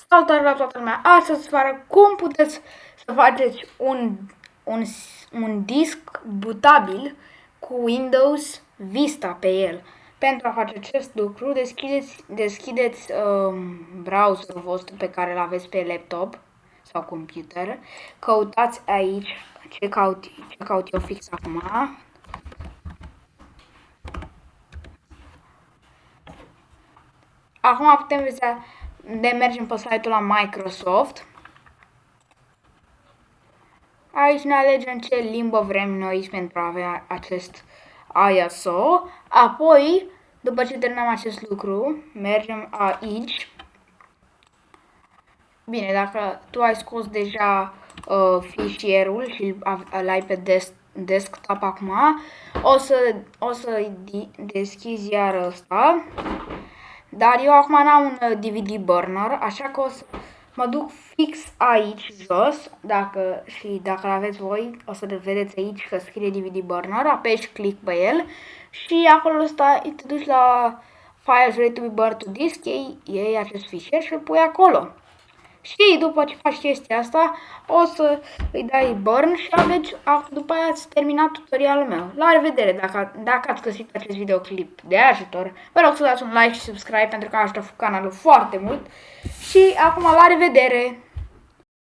Salutare la toată lumea! Astăzi vă arăt cum puteți să faceți un disc bootabil cu Windows Vista pe el. Pentru a face acest lucru, deschideți browserul vostru pe care îl aveți pe laptop sau computer. Căutați aici ce caut eu fix acum. Acum putem vedea de mergem pe site-ul la Microsoft. Aici ne alegem ce limbă vrem noi pentru a avea acest ISO. Apoi, după ce terminăm acest lucru, mergem aici. Bine, dacă tu ai scos deja fișierul și îl ai pe desktop acum, o să deschizi iar ăsta. Dar eu acum n-am un DVD burner, așa că o să mă duc fix aici jos, dacă aveți voi, o să vedeți aici că scrie DVD burner, apeși click pe el și acolo te duci la Files ready to be burned to disk, iei acest fișier și îl pui acolo. Și după ce faci chestia asta, o să îi dai burn și după aia ați terminat tutorialul meu. La revedere! Dacă ați găsit acest videoclip de ajutor, vă rog să dați un like și subscribe pentru că ajută canalul foarte mult. Și acum la revedere!